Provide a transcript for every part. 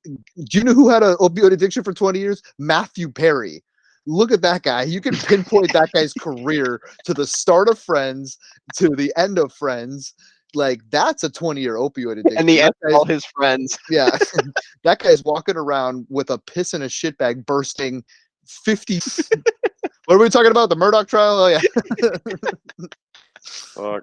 Do you know who had an opioid addiction for 20 years? Matthew Perry. Look at that guy. You can pinpoint that guy's career to the start of Friends, to the end of Friends. Like, that's a 20-year opioid addiction. And the end of all his friends. Yeah. That guy's walking around with a piss in a shit bag bursting 50. What are we talking about? The Murdoch trial? Oh, yeah. So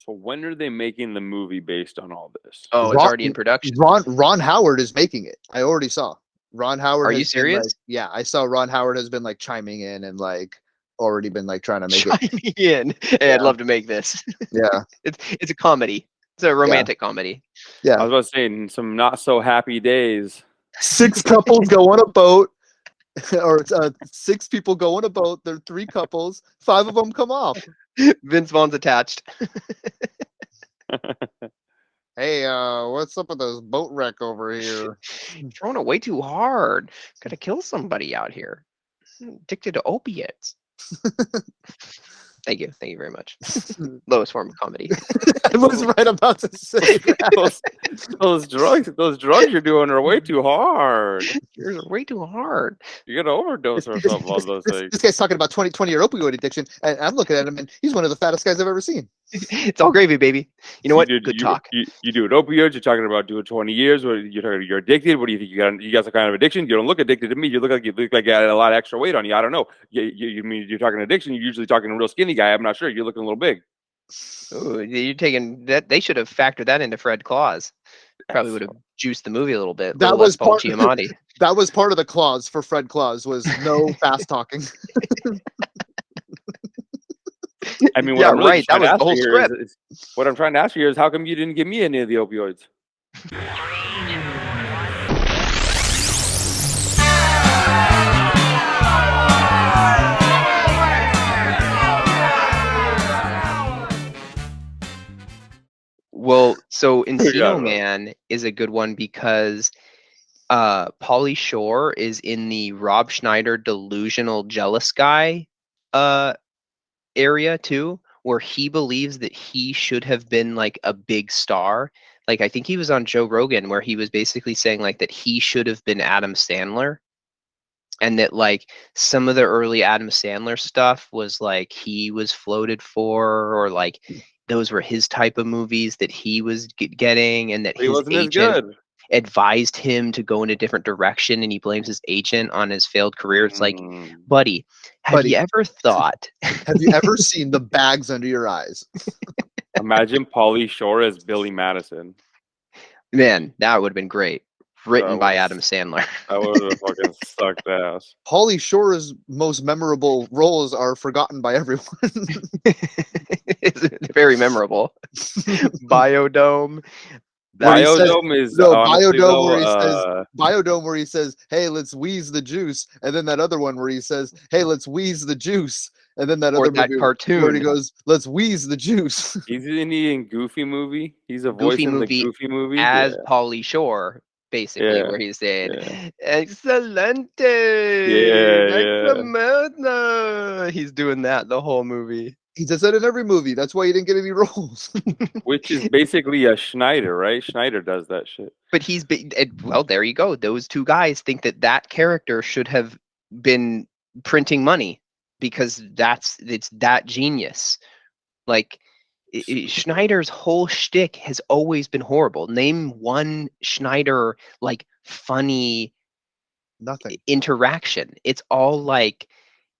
when are they making the movie based on all this? Oh, it's already in production. Ron Howard is making it. I already saw. Ron Howard. Are you serious? Yeah, I saw Ron Howard has been like chiming in and like already been like trying to make it. Chiming in. Hey, I'd love to make this. Yeah. It's a comedy. It's a romantic comedy. Yeah. I was about to say, in some not so happy days. 6 couples go on a boat, or 6 people go on a boat. There are 3 couples. 5 of them come off. Vince Vaughn's attached. Hey, what's up with this boat wreck over here? Throwing it way too hard. Gotta kill somebody out here. Addicted to opiates. Thank you very much. Lowest form of comedy. I was right about to say that. those drugs you're doing are way too hard. You're way too hard. You're gonna overdose or something on those things. This guy's talking about 20-year opioid addiction, and I'm looking at him, and he's one of the fattest guys I've ever seen. It's all gravy, baby. You know what? Good talk. You do an opioid. You're talking about doing 20 years. You're addicted. What do you think? You got some kind of addiction? You don't look addicted to me. You look like you got a lot of extra weight on you. I don't know. You mean you're talking addiction? You're usually talking a real skinny guy. I'm not sure. You're looking a little big. Ooh, you're taking that. They should have factored that into Fred Claus. Probably would have juiced the movie a little bit. That was Paul Giamatti. That was part of the clause for Fred Claus, was no fast talking. I mean, yeah, right. That was the whole script. What I'm trying to ask you is, how come you didn't give me any of the opioids? Well, so Encino Man is a good one because Pauly Shore is in the Rob Schneider delusional jealous guy area too, where he believes that he should have been like a big star. Like, I think he was on Joe Rogan where he was basically saying like that he should have been Adam Sandler, and that like some of the early Adam Sandler stuff was like he was floated for, or like those were his type of movies that he was getting, and that his agent advised him to go in a different direction, and he blames his agent on his failed career. It's like, buddy, have you ever thought? Have you ever seen the bags under your eyes? Imagine Pauly Shore as Billy Madison. Man, that would have been great. Written by Adam Sandler. I would have fucking sucked ass. Pauly Shore's most memorable roles are forgotten by everyone. It's very memorable. Biodome. Biodome where he says, "Hey, let's wheeze the juice," and then that other one where he says, "Hey, let's wheeze the juice," and then that other movie cartoon where he goes, "Let's wheeze the juice." He's in Goofy movie. He's a voice in the Goofy movie as Pauly Shore, basically, where he's saying, "Excelente, he's doing that the whole movie. He does that in every movie. That's why he didn't get any roles. Which is basically a Schneider, right? Schneider does that shit. But well, there you go. Those two guys think that character should have been printing money because it's that genius. Like, Schneider's whole shtick has always been horrible. Name one Schneider like funny interaction. It's all like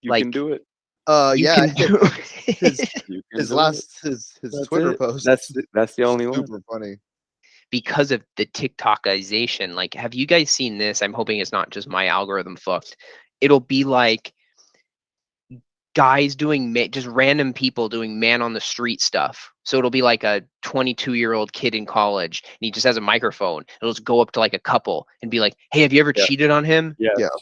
you can do it. His Twitter post. That's the only one. Super funny. Because of the TikTokization. Like, have you guys seen this? I'm hoping it's not just my algorithm fucked. It'll be like guys doing just random people doing man on the street stuff. So it'll be like a 22-year-old kid in college, and he just has a microphone. It'll just go up to like a couple and be like, "Hey, have you ever cheated on him?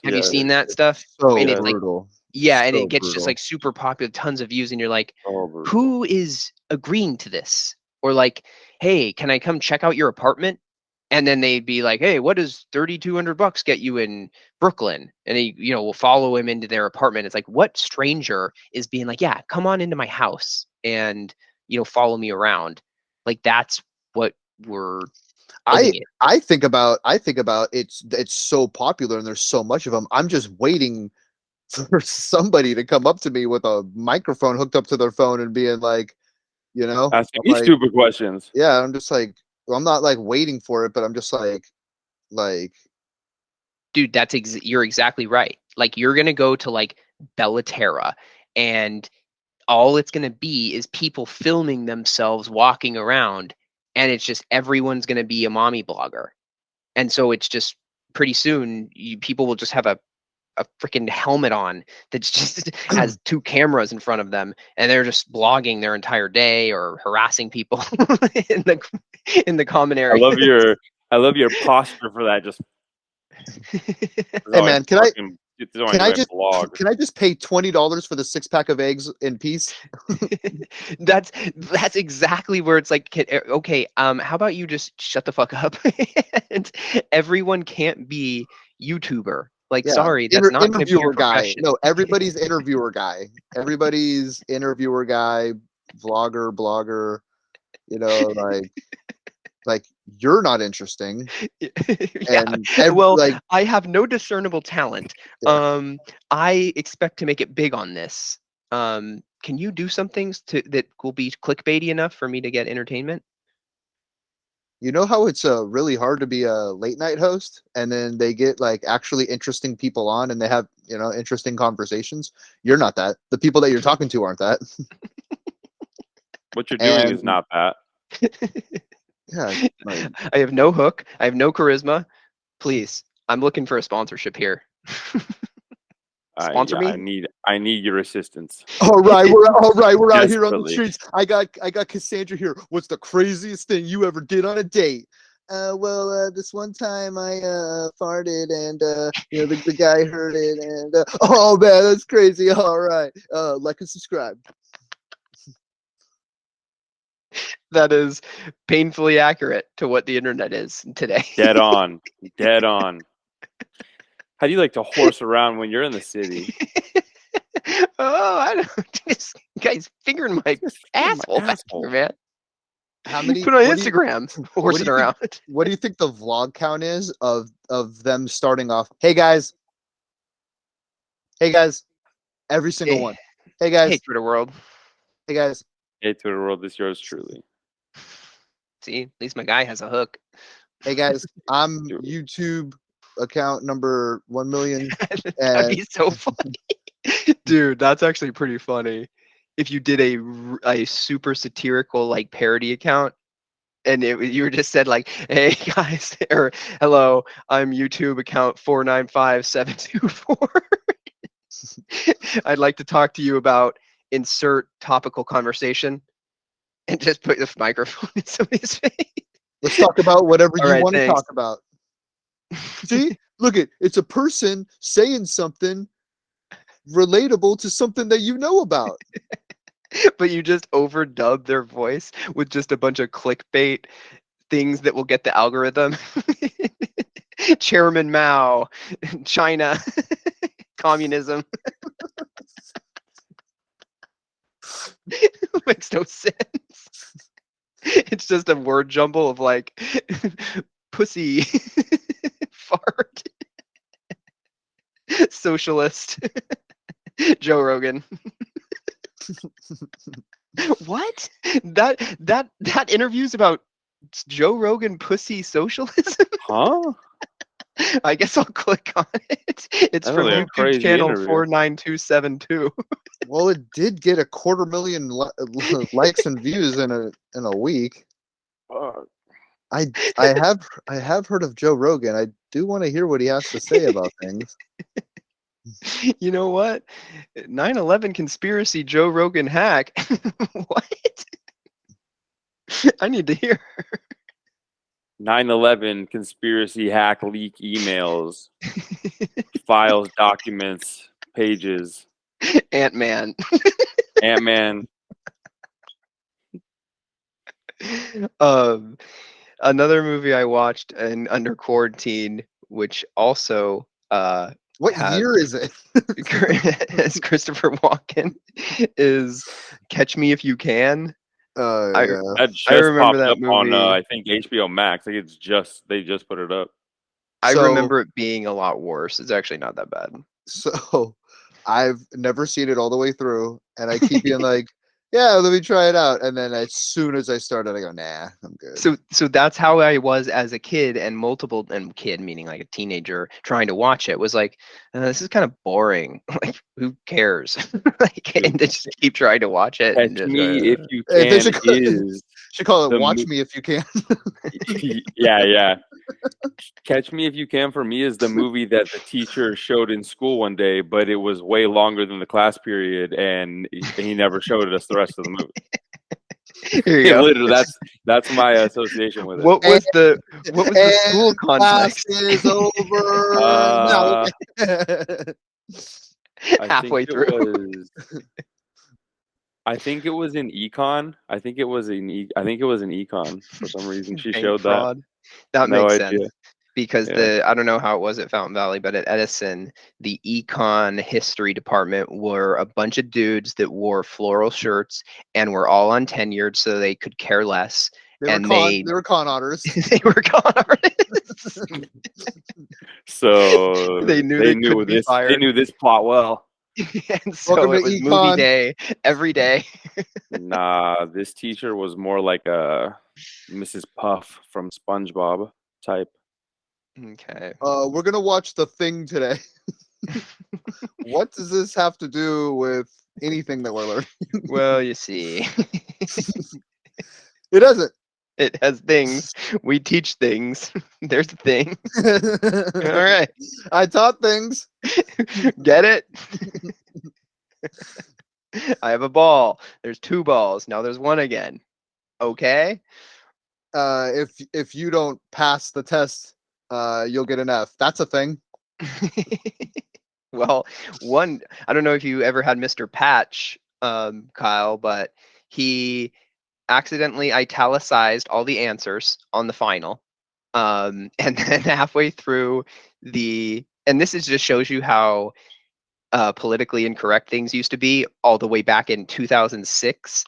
Have you seen that stuff?" So and it's brutal. Like, and it gets just like super popular, tons of views, and you're like, who is agreeing to this? Or like, "Hey, can I come check out your apartment?" And then they'd be like, "Hey, what does $3,200 get you in Brooklyn?" And he, will follow him into their apartment. It's like, what stranger is being like, "Yeah, come on into my house and, follow me around." Like, that's what we're I think about it's so popular and there's so much of them. I'm just waiting for somebody to come up to me with a microphone hooked up to their phone and being like, Asking I'm me like, stupid questions. yeah, I'm just like, well, I'm not like waiting for it, but I'm just like, dude, you're exactly right. Like, you're gonna go to like Bellaterra, and all it's gonna be is people filming themselves walking around, and it's just everyone's gonna be a mommy blogger. And so it's just pretty soon people will just have a freaking helmet on that just has two cameras in front of them, and they're just blogging their entire day or harassing people in the common I area. love your posture for that. Just hey man, can I just pay $20 for the 6-pack of eggs in peace? That's exactly where it's like, okay, how about you just shut the fuck up? And everyone can't be YouTuber. Like, Yeah. sorry, that's not going to be your Interviewer guy. profession. No, everybody's interviewer guy. Everybody's interviewer guy, vlogger, blogger. Like you're not interesting. Yeah. And Well, like, I have no discernible talent. yeah. I expect to make it big on this. Can you do some things that will be clickbaity enough for me to get entertainment? You know how it's really hard to be a late night host, and then they get like actually interesting people on, and they have interesting conversations. You're not that. The people that you're talking to aren't that. What you're doing is And not that. yeah, like, I have no hook. I have no charisma. Please, I'm looking for a sponsorship here. Sponsor me. I need your assistance. all right, we're out here on the Desperately. streets. I got Cassandra here. What's the craziest thing you ever did on a date? This one time I farted, and the guy heard it, and oh man, that's crazy. All right, like and subscribe. That is painfully accurate to what the internet is today. Dead on. Dead on. How do you like to horse around when you're in the city? Oh, I don't. This guy's fingering my asshole back here, man. How many? Put on Instagram, horsing around. What do you think the vlog count is of them starting off? Hey guys, every single one. Hey guys, Hey Twitter world. Hey guys. Hey Twitter world, this yours truly. See, at least my guy has a hook. Hey guys, I'm YouTube account number 1 million. That'd be so funny. Dude, that's actually pretty funny. If you did a super satirical like parody account, and you were just said like, "Hey guys," or "Hello, I'm YouTube account 495724. I'd like to talk to you about insert topical conversation," and just put the microphone in somebody's face. Let's talk about whatever you want to thanks. talk about. See, look, it's a person saying something relatable to something that you know about. But you just overdub their voice with just a bunch of clickbait things that will get the algorithm. Chairman Mao, China, communism. Makes no sense. It's just a word jumble of like pussy, fart, socialist, Joe Rogan. What? That interview's about Joe Rogan pussy socialism? Huh? I guess I'll click on it. It's from YouTube channel 49272. Well, it did get 250,000 likes and views in a week. I have heard of Joe Rogan. I do want to hear what he has to say about things. You know what? 9/11 conspiracy Joe Rogan hack. What? I need to hear. 9/11 conspiracy hack leak emails, files, documents, pages. Ant-Man. Ant-Man. Another movie I watched under quarantine, which also what year is it? As Christopher Walken, is Catch Me If You Can. I Yeah. That I just remember popped that up on movie. I think HBO Max. Like they just put it up. I So- remember it being a lot worse. It's actually not that bad. So I've never seen it all the way through, and I keep being like, yeah, let me try it out. And then as soon as I started, I go, nah, I'm good. So that's how I was as a kid, and kid meaning like a teenager trying to watch it was like, this is kind of boring. Like, who cares? Like, and to just keep trying to watch it. And Catch just, Me If You They Can should is call it the Watch mo- Me If You Can. yeah. Catch Me If You Can for me is the movie that the teacher showed in school one day, but it was way longer than the class period, and he never showed us the rest of the movie. Here you go. Literally, that's my association with it. What was the school Class context? is over. Uh, I Halfway think it through. was. I think it was in econ. I think it was in econ for some reason. She Bank showed fraud. That No makes idea. sense. Because Yeah. I don't know how it was at Fountain Valley, but at Edison, the econ history department were a bunch of dudes that wore floral shirts and were all untenured, so they could care less. They were con otters. They were con artists. So They knew they couldn't be this. They fired. knew this plot well. And so Welcome it to was movie econ. day every day. Nah, this teacher was more like a Mrs. Puff from SpongeBob type. Okay. We're gonna watch The Thing today. What does this have to do with anything that we're learning? Well, you see, It doesn't. it has things. We teach things. There's a thing. All right. I taught things. Get it? I have a ball. There's two balls. Now there's one again. Okay. If you don't pass the test, you'll get an F. That's a thing. Well, I don't know if you ever had Mr. Patch, Kyle, but he accidentally italicized all the answers on the final. And then halfway through and this just shows you how politically incorrect things used to be all the way back in 2006,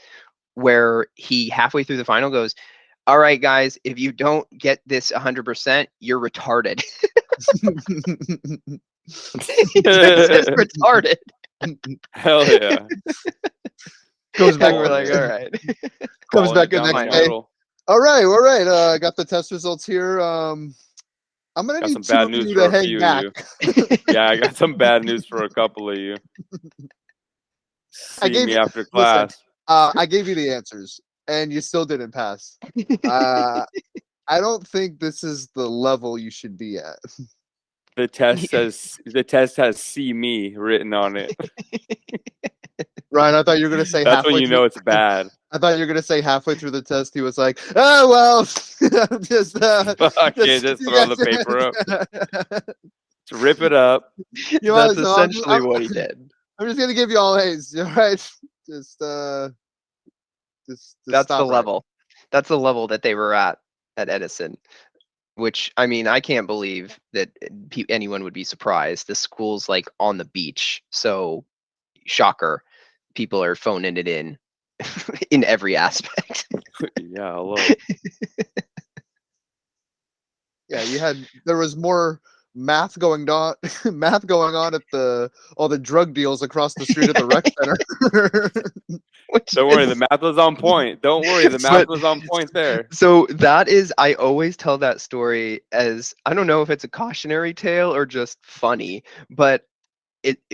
where he halfway through the final goes, all right, guys, if you don't get this 100%, you're retarded. He just says retarded. Hell yeah. Goes back. And we're like, all right. Comes Calling back it the down next the day. middle. All right. I got the test results here. I'm gonna Got need some two bad of news you for to a hang few back. of you. Yeah, I got some bad news for a couple of you. I See gave me you- after listen. class. I gave you the answers, and you still didn't pass. I don't think this is the level you should be at. The test has "see me" written on it. Ryan, I thought you were gonna say That's halfway when you through. know it's bad. I thought you were gonna say halfway through the test, he was like, "Oh well, just Fuck it, just throw the paper up. Just rip it up. You That's know, essentially what he did. I'm just gonna give you all A's, all right? Just That's stop the right. level. That's the level that they were at Edison. Which, I mean, I can't believe that anyone would be surprised. The school's like on the beach, so shocker, people are phoning it in in every aspect. Yeah, hello. Yeah, there was more math going on at all the drug deals across the street at the rec center. Don't worry, the math was on point. Don't worry, the math was on point there. So I always tell that story as, I don't know if it's a cautionary tale or just funny, but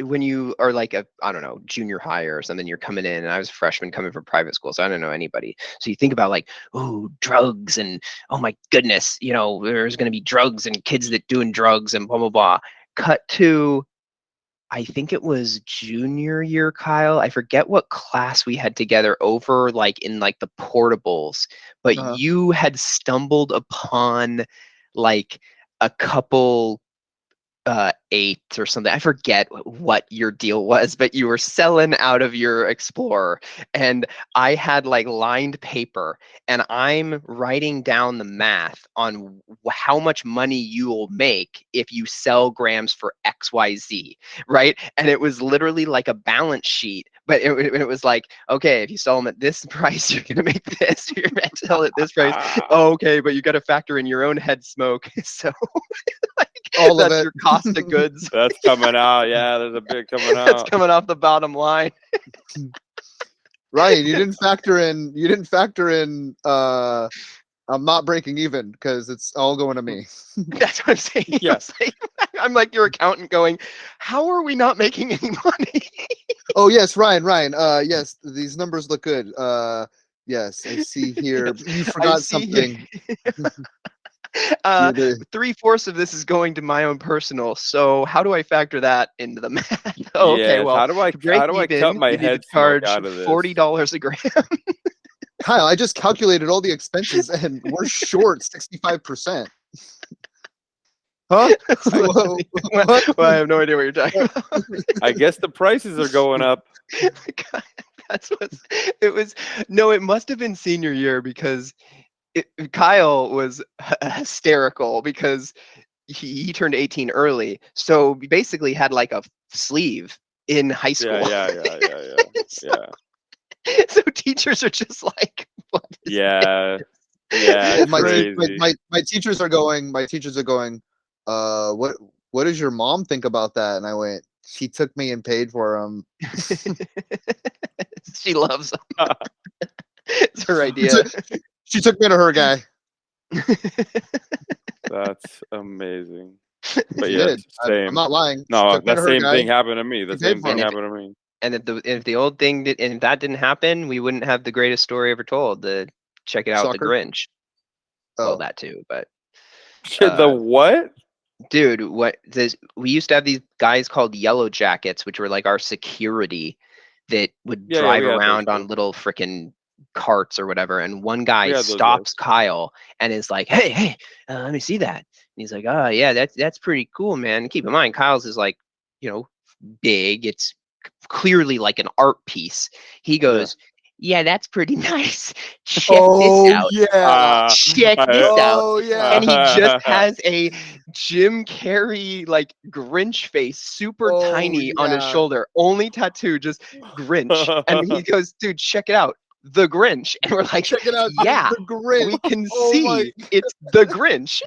when you are like I don't know, junior high or something, you're coming in, and I was a freshman coming from private school, so I don't know anybody. So you think about like, oh, drugs, and oh my goodness, there's going to be drugs and kids that doing drugs and blah, blah, blah. Cut to, I think it was junior year, Kyle. I forget what class we had together over like in like the portables, but Uh-huh. you had stumbled upon like a couple eight or something. I forget what your deal was, but you were selling out of your Explorer, and I had like lined paper, and I'm writing down the math on how much money you will make if you sell grams for XYZ, right? And it was literally like a balance sheet, but it was like, okay, if you sell them at this price, you're gonna make this. You're gonna sell it at this price. Oh, okay, but you got to factor in your own head smoke. So like, All of that's it. your cost of goods. That's coming out. Yeah, there's a big coming That's out. coming off the bottom line. Right. You didn't factor in I'm not breaking even because it's all going to me. That's what I'm saying. Yes. I'm like your accountant going, how are we not making any money? Oh yes, Ryan. Yes, these numbers look good. Yes, I see here. Yes, You I forgot see something. Uh, You're the- 3/4 of this is going to my own personal. So how do I factor that into the math? Oh, okay, Yes. well, How do I to break cut even, my you need to head smoke charge out of this? $40 a gram. Kyle, I just calculated all the expenses and we're short 65%. Huh? Well, I have no idea what you're talking about. I guess the prices are going up. That's what it was. No, it must have been senior year because Kyle was hysterical because he turned 18 early. So we basically had like a sleeve in high school. Yeah. So teachers are just like, what is Yeah. this? Yeah. It's my, crazy. my teachers are going, what does your mom think about that? And I went, she took me and paid for them. She loves them. It's her idea. She took me to her guy. That's amazing. But She yes, did. same. I'm not lying. She No, took me that to her same guy. thing happened to me. The He same paid for thing it. happened to me. And if the old thing did, and if that didn't happen, we wouldn't have the greatest story ever told. The check it out, the Soccer? Grinch. Well, Oh, that too, but The what? dude, we used to have these guys called Yellow Jackets, which were like our security that would Yeah, drive we had those around too. on little freaking carts or whatever. And one guy We had those stops Kyle and is like, "Hey, let me see that." And he's like, "Oh yeah, that's pretty cool, man." And keep in mind, Kyle's is like, big. It's clearly like an art piece. He goes, "Yeah, that's pretty nice. Check this out. yeah. Check this out." Oh yeah. And he just has a Jim Carrey like Grinch face, super Oh, tiny on his yeah. shoulder, only tattoo, just Grinch. And he goes, "Dude, check it out, the Grinch." And we're like, Check it out. "Yeah, The Grinch. we can Oh my- see it's the Grinch."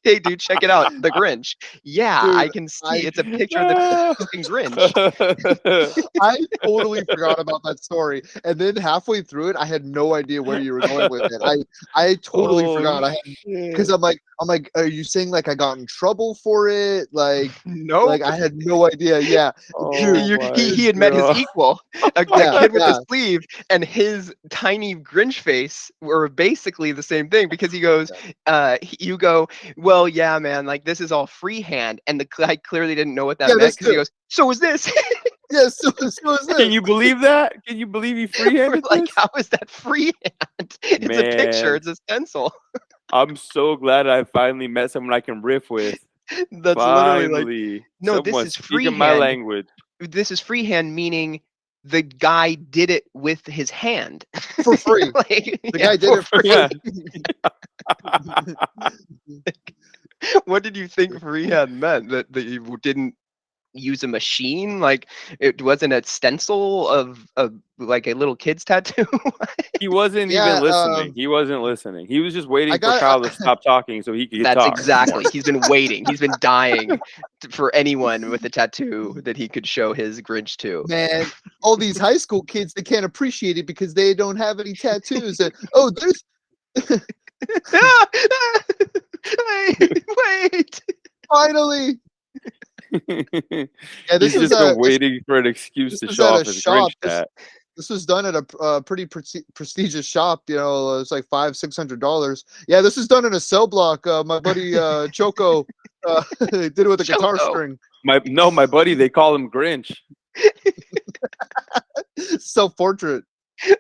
Hey, dude, check it out, the Grinch. Yeah, Dude, I can see it's a picture of the fucking Grinch. I totally forgot about that story, and then halfway through it, I had no idea where you were going with it. I totally forgot. Because I'm like, are you saying like I got in trouble for it? Like, No, like I had no idea. Yeah, he had met his equal, a Yeah, kid with yeah. a sleeve, and his tiny Grinch face were basically the same thing because he goes, you go, "Well, yeah, man, like this is all freehand," and the guy clearly didn't know what that Yeah, meant that's because he true. goes, "So is this?" Yes, so is this. Can you believe that? Can you believe he We're freehanded like, this? how is that freehand? It's a picture. Man. It's a stencil. I'm so glad I finally met someone I can riff with. That's literally like, Finally. no, this Someone is speaking my freehand. language. This is freehand, meaning the guy did it with his hand For free. Like, The guy did it for Yeah. What did you think freehand meant? That you didn't use a machine? Like it wasn't a stencil of like a little kid's tattoo? He wasn't Yeah, even listening. He wasn't listening. He was just waiting I for got- Kyle to stop talking so he could That's talk. exactly. He's been waiting. He's been dying for anyone with a tattoo that he could show his Grinch to. Man, all these high school kids, they can't appreciate it because they don't have any tattoos. And, oh, there's Wait. finally. Yeah, this He's was just been waiting for an excuse this to was show at off a his shop. Grinch tat. This was done at a pretty prestigious shop. You know, it's like $500-$600. Yeah, this is done in a cell block. My buddy Choco did it with a guitar Choco. string. My buddy, they call him Grinch. Self-portrait.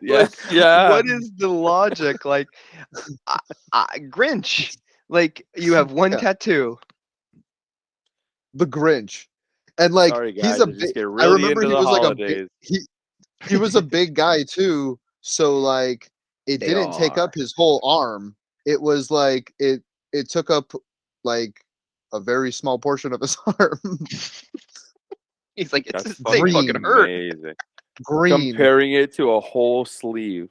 Yeah, Like, yeah. What is the logic? Like, Grinch. Like you have one Yeah. tattoo. The Grinch. And like Sorry, he's guys, a I just big, get I really remember into he the was like a holidays. big, he was a big guy too. So like it They didn't take are. up his whole arm. It was like it took up like a very small portion of his arm. He's like, That's this ain't fucking hurt. amazing. green. Comparing it to a whole sleeve.